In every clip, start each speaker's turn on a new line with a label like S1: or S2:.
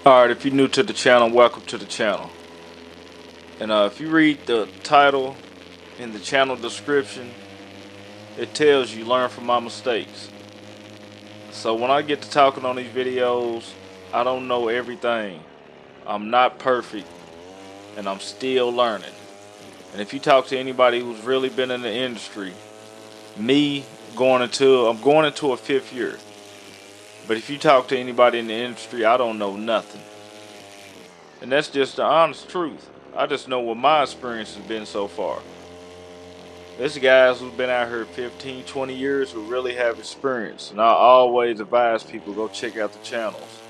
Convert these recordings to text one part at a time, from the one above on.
S1: Alright, if you're new to the channel, welcome to the channel. And if you read the title in the channel description, it tells you learn from my mistakes. So when I get to talking on these videos, I don't know everything. I'm not perfect, and I'm still learning. And if you talk to anybody who's really been in the industry, I'm going into a 5th year. But if you talk to anybody in the industry, I don't know nothing. And that's just the honest truth. I just know what my experience has been so far. There's guys who've been out here 15, 20 years who really have experience. And I always advise people go check out the channels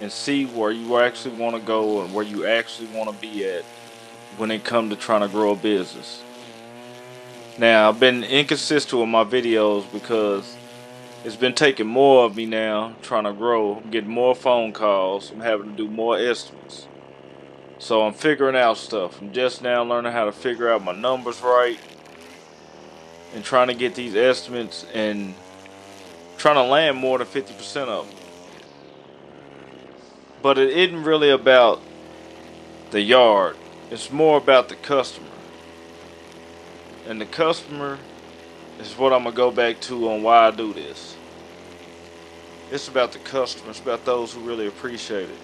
S1: and see where you actually want to go and where you actually want to be at when it comes to trying to grow a business. Now, I've been inconsistent with my videos because it's been taking more of me now trying to grow. I'm getting more phone calls. I'm having to do more estimates. So I'm figuring out stuff. I'm just now learning how to figure out my numbers right and trying to get these estimates and trying to land more than 50% of them. But it isn't really about the yard. It's more about the customer. And the customer is what I'm going to go back to on why I do this. It's about the customer. It's about those who really appreciate it.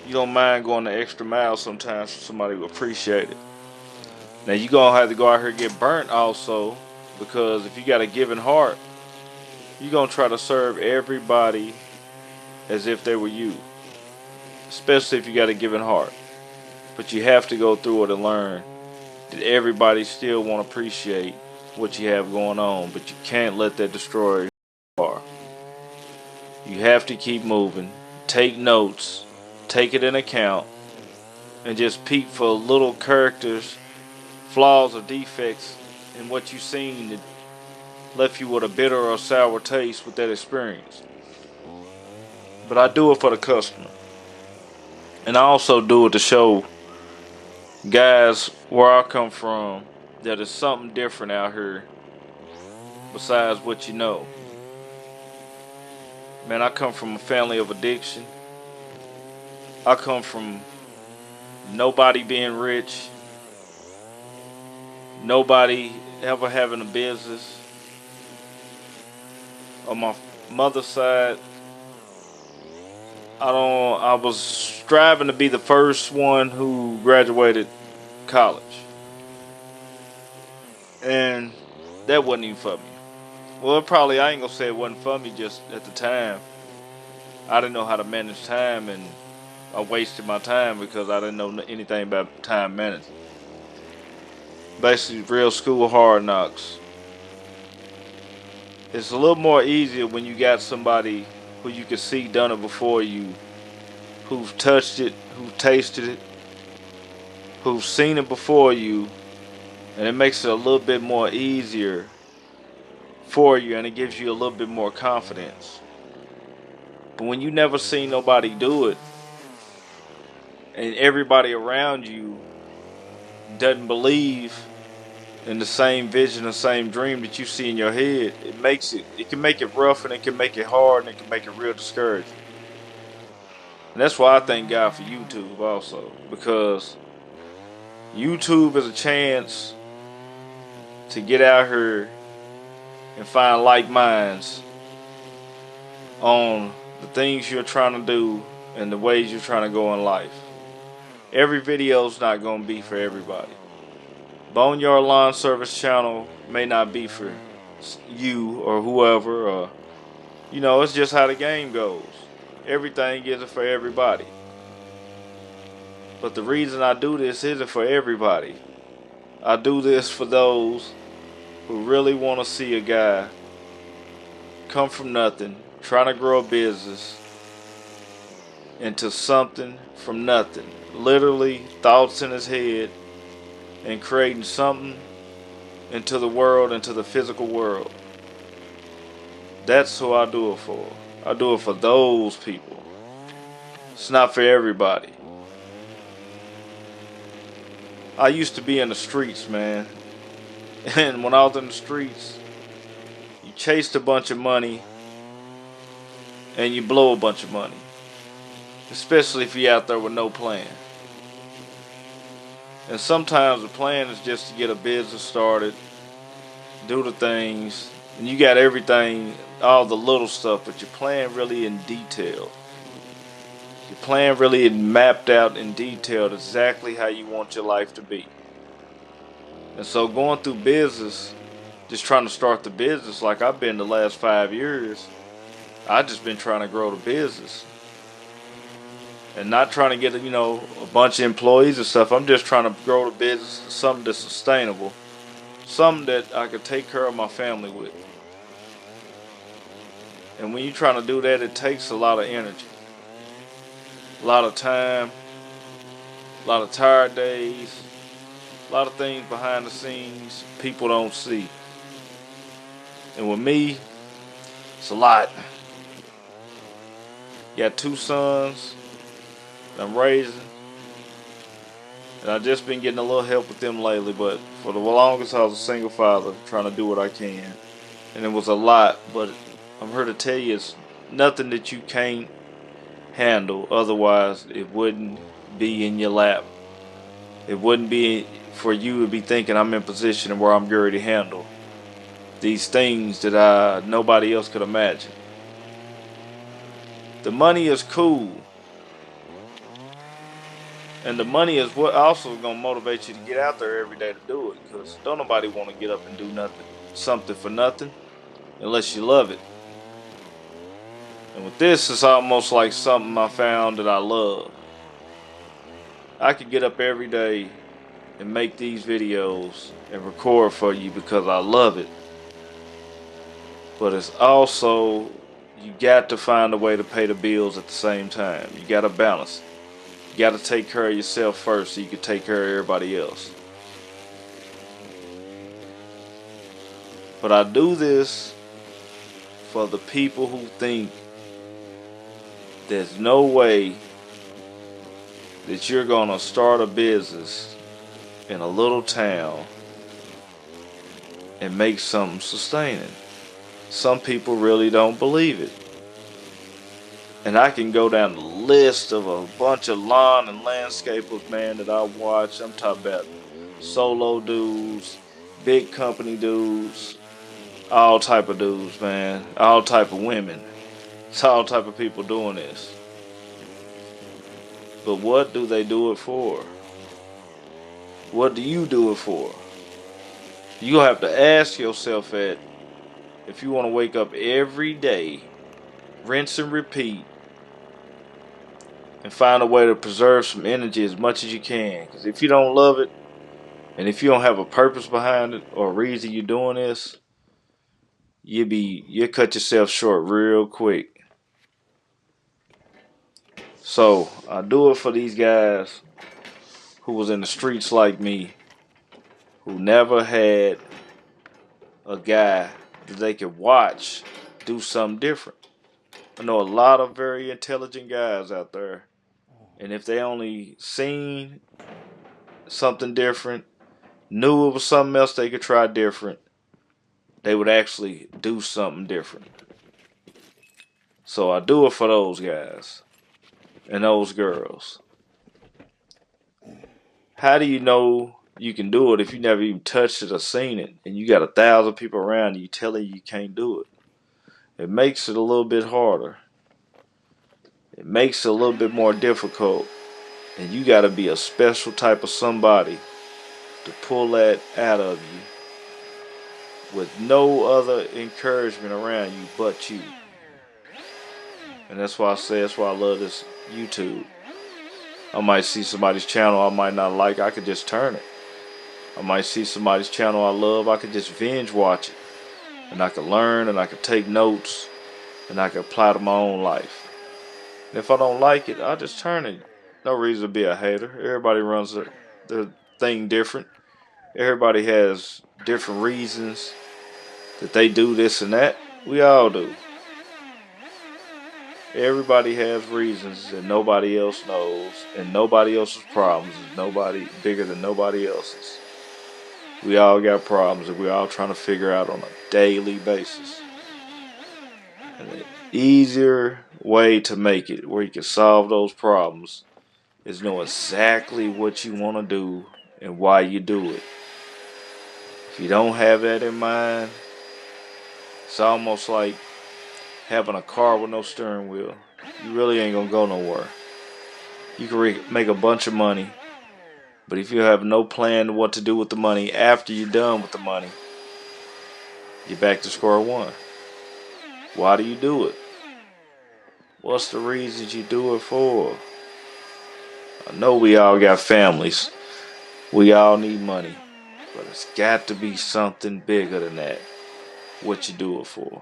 S1: You don't mind going the extra mile sometimes for somebody who appreciate it. Now you're going to have to go out here and get burnt also, because if you got a giving heart, you're going to try to serve everybody as if they were you. Especially if you got a giving heart. But you have to go through it and learn that everybody still want to appreciate what you have going on, but you can't let that destroy you. You have to keep moving, take notes, take it in account, and just peek for little characters, flaws or defects in what you've seen that left you with a bitter or sour taste with that experience. But I do it for the customer. And I also do it to show guys where I come from that is something different out here besides what you know. Man, I come from a family of addiction. I come from nobody being rich, nobody ever having a business. On my mother's side, I was striving to be the first one who graduated college. And that wasn't even for me. Well, I ain't gonna say it wasn't for me, just at the time. I didn't know how to manage time, and I wasted my time because I didn't know anything about time management. Basically, real school hard knocks. It's a little more easier when you got somebody who you can see done it before you, who've touched it, who've tasted it, who've seen it before you, and it makes it a little bit more easier for you, and it gives you a little bit more confidence. But when you never seen nobody do it, and everybody around you doesn't believe in the same vision, the same dream that you see in your head, it can make it rough, and it can make it hard, and it can make it real discouraging. And that's why I thank God for YouTube also, because YouTube is a chance to get out here and find like minds on the things you're trying to do and the ways you're trying to go in life. Every video's not going to be for everybody. Boneyard Lawn Service channel may not be for you or whoever, or it's just how the game goes. Everything isn't for everybody. But the reason I do this isn't for everybody. I do this for those who really want to see a guy come from nothing, trying to grow a business into something from nothing. Literally thoughts in his head and creating something into the world, into the physical world. That's who I do it for. I do it for those people. It's not for everybody. I used to be in the streets, man. And when I was in the streets, you chased a bunch of money and you blow a bunch of money. especially if you're out there with no plan. And sometimes the plan is just to get a business started, do the things, and you got everything, all the little stuff, but your plan really in detail. Your plan really mapped out in detail exactly how you want your life to be. And so going through business, just trying to start the business like I've been the last 5 years, I just been trying to grow the business. And not trying to get, a bunch of employees and stuff. I'm just trying to grow the business to something that's sustainable. Something that I could take care of my family with. And when you're trying to do that, it takes a lot of energy. A lot of time. A lot of tired days. A lot of things behind the scenes people don't see. And with me, it's a lot. Got 2 sons that I'm raising. And I've just been getting a little help with them lately, but for the longest I was a single father trying to do what I can. And it was a lot, but I'm here to tell you it's nothing that you can't handle. Otherwise, it wouldn't be in your lap. It wouldn't be for you to be thinking I'm in position where I'm ready to handle these things that nobody else could imagine. The money is cool. And the money is what also gonna motivate you to get out there every day to do it. Because don't nobody want to get up and do something for nothing, unless you love it. And with this, it's almost like something I found that I love. I could get up every day and make these videos and record for you because I love it. But it's also, you got to find a way to pay the bills at the same time. You got to balance it. You got to take care of yourself first so you can take care of everybody else. But I do this for the people who think there's no way that you're going to start a business in a little town and make something sustaining. Some people really don't believe it. And I can go down the list of a bunch of lawn and landscapers, man, that I watch. I'm talking about solo dudes, big company dudes, all type of dudes, man. All type of women. It's all type of people doing this. But what do they do it for? What do you do it for? You have to ask yourself that if you want to wake up every day, rinse and repeat, and find a way to preserve some energy as much as you can. Because if you don't love it, and if you don't have a purpose behind it or a reason you're doing this, you'll cut yourself short real quick. So I do it for these guys who was in the streets like me, who never had a guy that they could watch do something different. I know a lot of very intelligent guys out there, and if they only seen something different, knew it was something else they could try different, they would actually do something different. So I do it for those guys and those girls. How do you know you can do it if you never even touched it or seen it, and you got 1,000 people around you telling you can't do it? It makes it a little bit harder. It makes it a little bit more difficult. And you got to be a special type of somebody to pull that out of you with no other encouragement around you but you. And that's why I love this YouTube. I might see somebody's channel I might not like, I could just turn it. I might see somebody's channel I love, I could just binge watch it. And I could learn, and I could take notes, and I could apply to my own life. And if I don't like it, I'll just turn it. No reason to be a hater. Everybody runs their thing different. Everybody has different reasons that they do this and that. We all do. Everybody has reasons that nobody else knows, and nobody else's problems is nobody bigger than nobody else's. We all got problems that we all trying to figure out on a daily basis. And easier way to make it, where you can solve those problems, is know exactly what you want to do and why you do it. If you don't have that in mind, it's almost like having a car with no steering wheel. You really ain't gonna go nowhere. You can make a bunch of money, but if you have no plan what to do with the money after you're done with the money, you're back to square one. Why do you do it? What's the reasons you do it for? I know we all got families. We all need money. But it's got to be something bigger than that. What you do it for.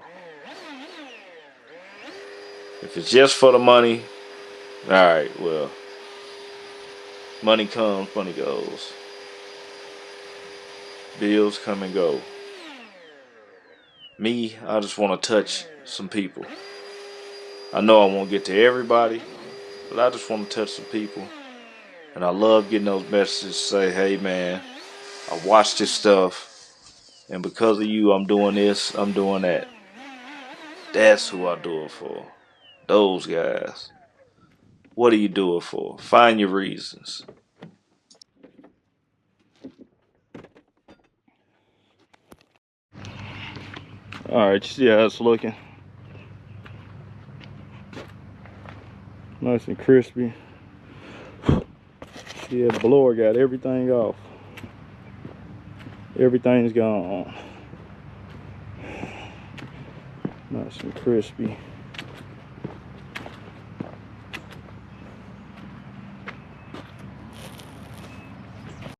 S1: If it's just for the money, alright, well, money comes, money goes. Bills come and go. Me, I just want to touch some people. I know I won't get to everybody, but I just want to touch some people. And I love getting those messages say, hey man, I watch this stuff, and because of you, I'm doing this, I'm doing that. That's who I do it for. Those guys. What do you do it for? Find your reasons. Alright, you see how it's looking? Nice and crispy. Yeah, the blower got everything off. Everything's gone. Nice and crispy.